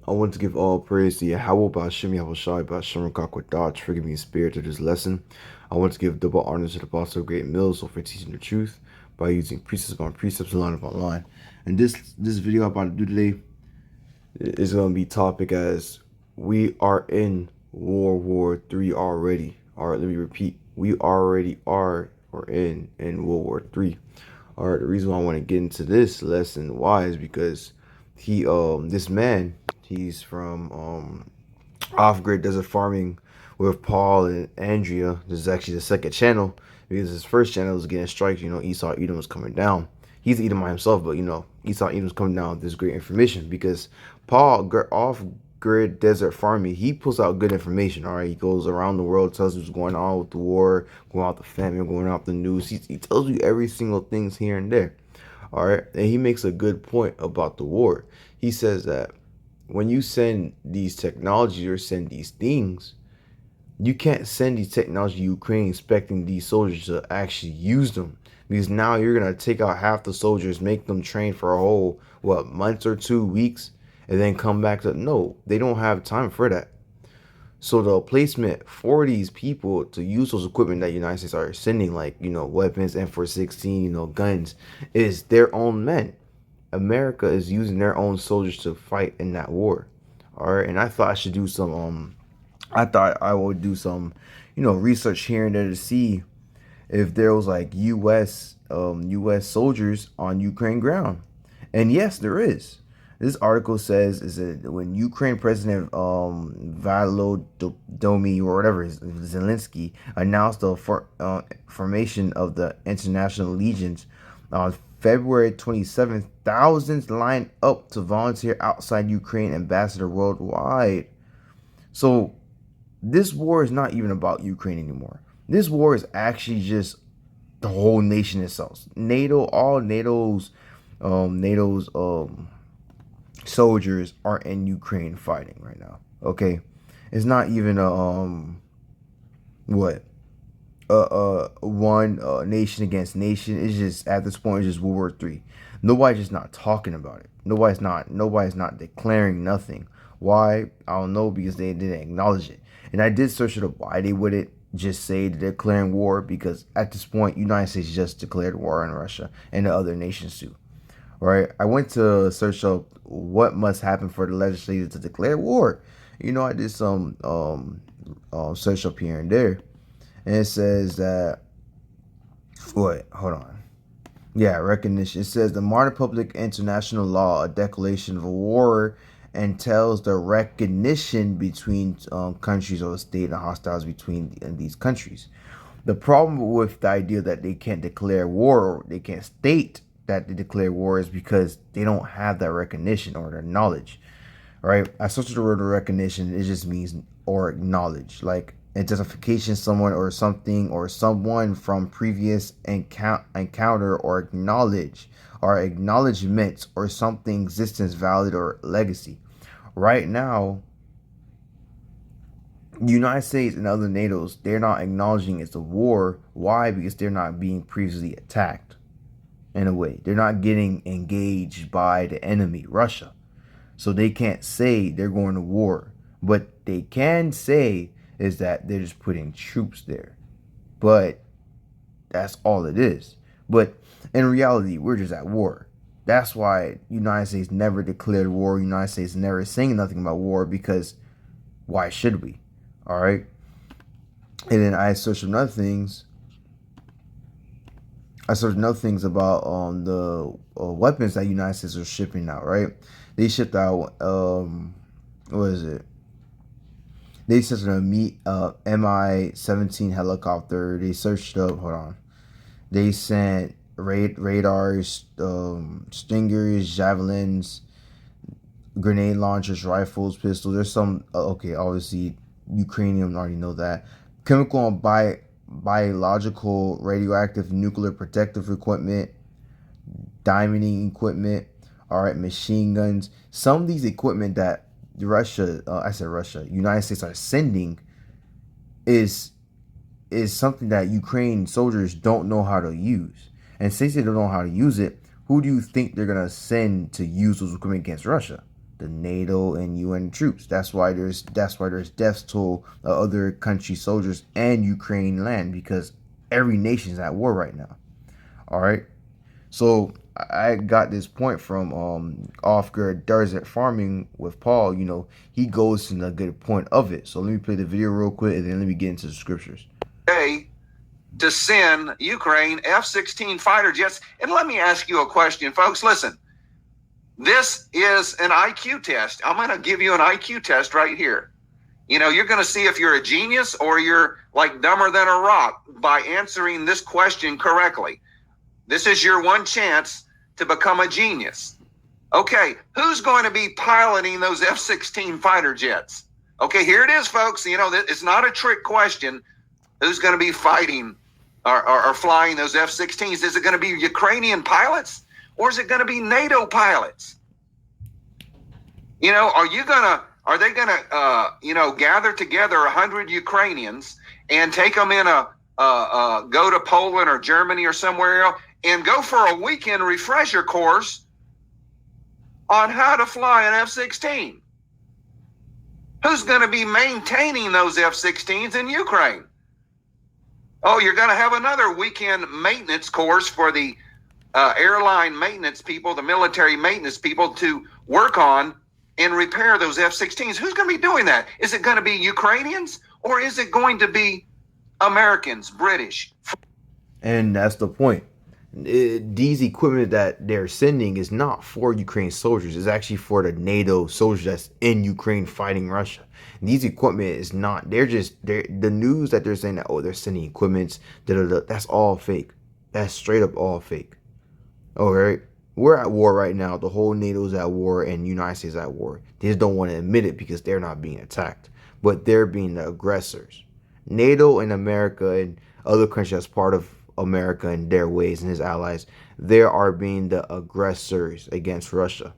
I want to give all praise to YAHAWAH, BAHASHAM, YAHAWASHI, BAHASHAM, QADASH for giving me spirit to this lesson. I want to give double honor to the Apostle of Great Mills for teaching the truth by using precepts upon precepts, line upon line. And this video I'm about to do today is going to be topic as we are in World War III already. All right, let me repeat. We already are or in World War III. All right, the reason why I want to get into this lesson, why, is because this man, he's from off-grid desert farming with Paul and Andrea. This is actually the second channel because his first channel was getting strikes. Esau Edom was coming down. He's Edom by himself, but Esau Edom was coming down with this great information because Paul off-grid desert farming, he pulls out good information. All right, he goes around the world, tells you what's going on with the war, going out the famine, going out the news. He tells you every single things here and there. All right, and he makes a good point about the war. He says that when you send these technologies or send these things, you can't send these technology to Ukraine expecting these soldiers to actually use them, because now you're gonna take out half the soldiers, make them train for a whole months or 2 weeks, and then come back to no. They don't have time for that. So the placement for these people to use those equipment that the United States are sending, like weapons, M416, guns, is their own men. America is using their own soldiers to fight in that war. All right, and I thought I should do some I thought I would do some research here and there to see if there was like US soldiers on Ukraine ground. And yes, there is. This article says is that when Ukraine President Volodymyr or whatever Zelensky announced the formation of the International Legions on February 27th, thousands lined up to volunteer outside Ukraine ambassador worldwide. So this war is not even about Ukraine anymore. This war is actually just the whole nation itself. All NATO's soldiers are in Ukraine fighting right now. Okay, it's not even one nation against nation. It's just at this point it's just World War III. Nobody's just not talking about it. Nobody's not declaring nothing. Why? I don't know, because they didn't acknowledge it. And I did search it up why they wouldn't just say they're declaring war, because at this point United States just declared war on Russia and the other nations too. Right? I went to search up what must happen for the legislature to declare war. I did some search up here and there, and it says that hold on. Yeah, recognition. It says the modern public international law, a declaration of war, entails the recognition between countries or the state and hostiles between these countries. The problem with the idea that they can't declare war, or they can't state that they declare war, is because they don't have that recognition or their knowledge. Right? I searched the word recognition. It just means or acknowledge, like identification, someone or something or someone from previous encounter, or acknowledge or acknowledgement or something existence, valid or legacy. Right now, the United States and other NATOs, they're not acknowledging it's a war. Why? Because they're not being previously attacked. In a way, they're not getting engaged by the enemy, Russia. So they can't say they're going to war. But they can say is that they're just putting troops there. But that's all it is. But in reality, we're just at war. That's why United States never declared war. United States never saying nothing about war, because why should we? All right. And then I searched another things. I searched another things about the weapons that United States are shipping out. Right. They shipped out what is it? They sent a Mi-17 helicopter. They searched up. Hold on. They sent radars, stingers, javelins, grenade launchers, rifles, pistols. There's some. Okay, obviously Ukrainian already know that. Chemical and biological, radioactive, nuclear protective equipment, diamonding equipment. All right, machine guns. Some of these equipment that United States are sending is something that Ukraine soldiers don't know how to use. And since they don't know how to use it, who do you think they're gonna send to use those equipment against Russia? the NATO and UN troops. That's why there's death toll of other country soldiers and Ukraine land, because every nation's at war right now. All right. So I got this point from Off-Grid Desert Farming with Paul. You know, he goes to the good point of it. So let me play the video real quick, and then let me get into the scriptures. Hey, to send Ukraine F-16 fighter jets. And let me ask you a question, folks. Listen, this is an IQ test. I'm going to give you an IQ test right here. You know, you're going to see if you're a genius or you're like dumber than a rock by answering this question correctly. This is your one chance to become a genius. Okay, who's going to be piloting those F-16 fighter jets? Okay, here it is, folks. You know, it's not a trick question. Who's going to be fighting or flying those F-16s? Is it going to be Ukrainian pilots or is it going to be NATO pilots? You know, are they going to, you know, gather together 100 Ukrainians and take them in go to Poland or Germany or somewhere else and go for a weekend refresher course on how to fly an F-16? Who's going to be maintaining those F-16s in Ukraine? Oh, you're going to have another weekend maintenance course for the airline maintenance people, the military maintenance people, to work on and repair those F-16s. Who's going to be doing that? Is it going to be Ukrainians or is it going to be Americans, British? And that's the point. These equipment that they're sending is not for Ukraine soldiers. It's actually for the NATO soldiers that's in Ukraine fighting Russia. These equipment is not. The news that they're saying that, oh, they're sending equipments. That's all fake. That's straight up all fake. All right. We're at war right now. The whole NATO's at war and the United States at war. They just don't want to admit it because they're not being attacked, but they're being the aggressors. NATO and America and other countries that's part of America and their ways and his allies, they are being the aggressors against Russia.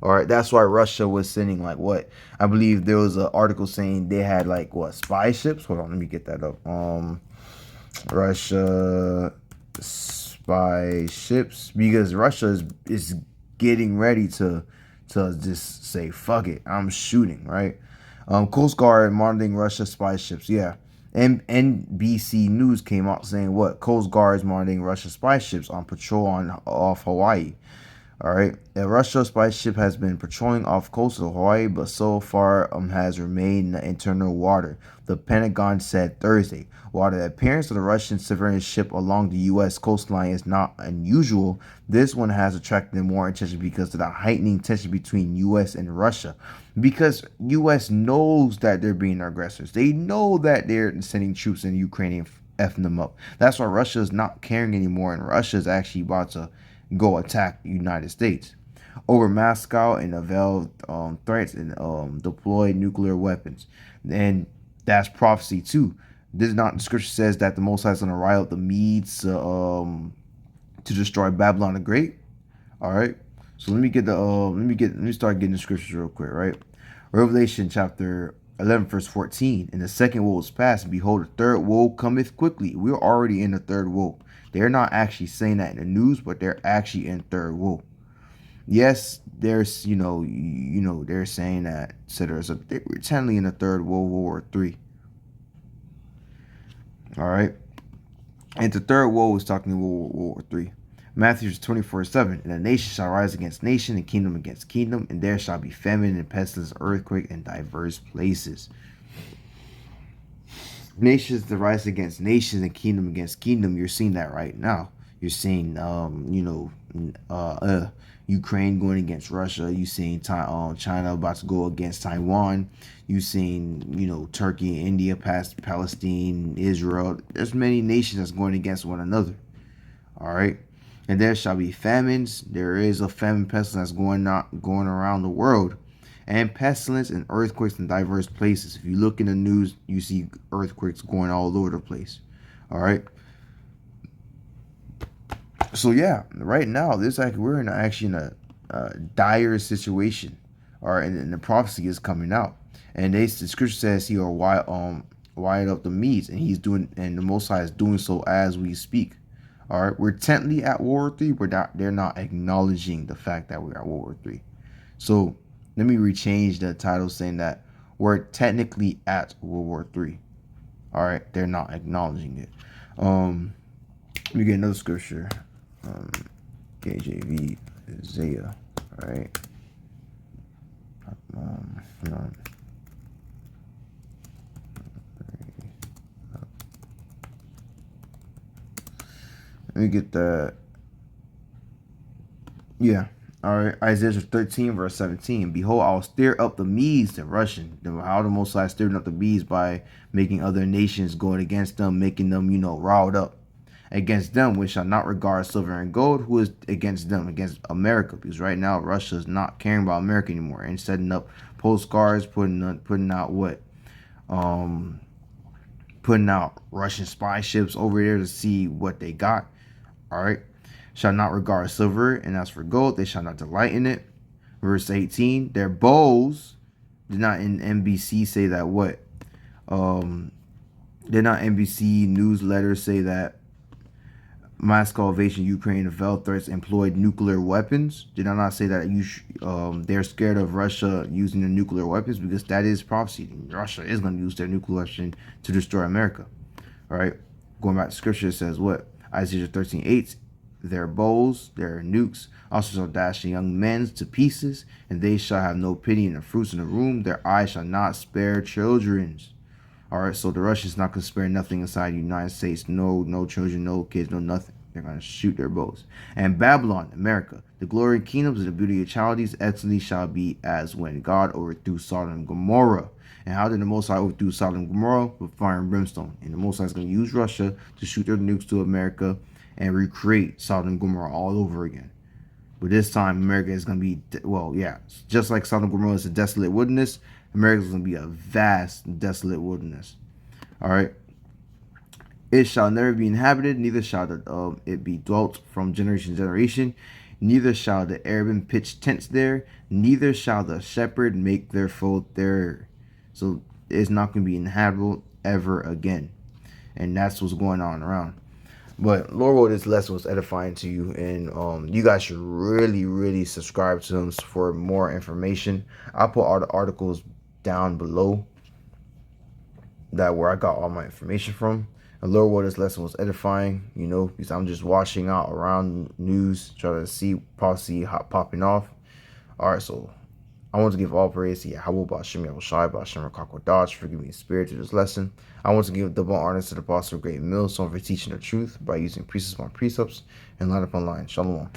All right, that's why Russia was sending like what? I believe there was an article saying they had like what, spy ships? Hold on, let me get that up. Russia spy ships, because Russia is getting ready to just say fuck it, I'm shooting, right? Coast Guard monitoring Russia spy ships. Yeah. NBC News came out saying what? Coast Guard is monitoring Russia spy ships on patrol off Hawaii. All right. A Russia spy ship has been patrolling off coast of Hawaii, but so far has remained in the internal water, the Pentagon said Thursday. While the appearance of the Russian surveillance ship along the U.S. coastline is not unusual, this one has attracted more attention because of the heightening tension between U.S. and Russia. Because U.S. knows that they're being aggressors. They know that they're sending troops in Ukraine and effing them up. That's why Russia is not caring anymore, and Russia is actually about to go attack the United States over Moscow and avail threats and deploy nuclear weapons. And that's prophecy too. This is not, the scripture says that the Most High is going to rile up the Medes to destroy Babylon the Great. All right. So let me start getting the scriptures real quick, right? Revelation chapter 11 verse 14. And the second woe is past, and behold, the third woe cometh quickly. We're already in the third woe. They're not actually saying that in the news, but they're actually in third woe. Yes, there's they're saying that, etc. So we're technically in the third World War III. All right, and the third woe is talking about World War III. Matthew 24:7. And a nation shall rise against nation, and kingdom against kingdom, and there shall be famine and pestilence, earthquake in diverse places. Nations to rise against nations and kingdom against kingdom. You're seeing that right now. You're seeing Ukraine going against Russia. You're seeing China about to go against Taiwan. You're seeing Turkey, India, past Palestine, Israel. There's many nations that's going against one another. All right. And there shall be famines. There is a famine pestilence that's going around the world. And pestilence and earthquakes in diverse places. If you look in the news, you see earthquakes going all over the place. All right. So yeah, right now we're actually in a dire situation. All right, and the prophecy is coming out, and the scripture says he will wide up the Medes, and and the Most High is doing so as we speak. All right, we're technically at World War III. They're not acknowledging the fact that we're at World War III. So let me rechange the title saying that we're technically at World War III. All right, they're not acknowledging it. Let me get another scripture. KJV, Isaiah. All right. Hold on. Let me get that. Yeah. All right. Isaiah 13, verse 17. Behold, I will stir up the Medes, the Russian. How the Most High stirring up the Medes by making other nations going against them, making them, riled up. Against them, which shall not regard silver and gold. Who is against them? Against America. Because right now, Russia is not caring about America anymore and setting up postcards, putting out what? Putting out Russian spy ships over there to see what they got. All right. Shall not regard silver, and as for gold, they shall not delight in it. Verse 18, their bows did not in NBC say that what? Did not NBC newsletters say that Moscow invasion Ukraine veiled threats employed nuclear weapons? Did I not say that they're scared of Russia using their nuclear weapons? Because that is prophecy. Russia is going to use their nuclear weapon to destroy America. All right. Going back to scripture, it says what? Isaiah 13:8. Their bows, their nukes, also shall dash the young men to pieces, and they shall have no pity in the fruits in the room. Their eyes shall not spare children's. All right, so the Russians not gonna spare nothing inside the United States. No children, no kids, no nothing. They're gonna shoot their bows. And Babylon, America, the glory and kingdoms and the beauty of Chaldees, excellently shall be as when God overthrew Sodom and Gomorrah. And how did the Most High overthrew Sodom and Gomorrah? With fire and brimstone. And the Most High is gonna use Russia to shoot their nukes to America and recreate Sodom and Gomorrah all over again. But this time, America is going to be, well, yeah, just like Sodom and Gomorrah is a desolate wilderness, America is going to be a vast, desolate wilderness. All right. It shall never be inhabited, neither shall it be dwelt from generation to generation. Neither shall the Arab pitch tents there, neither shall the shepherd make their fold there. So it's not going to be inhabitable ever again. And that's what's going on around. But Lord willing, this lesson was edifying to you, and you guys should really subscribe to him for more information. I'll put all the articles down below that where I got all my information from. And Lord willing, this lesson was edifying, because I'm just watching out around news, trying to see policy popping off. All right, so I want to give all praise to YAHAWAH, BAHASHAM, YAHAWASHI, BAHASHAM, QADASH, for giving me spirit to this lesson. I want to give double honor to the Apostle GREATMILLSTONE for teaching the truth by using precepts upon precepts and line upon line. Shalom.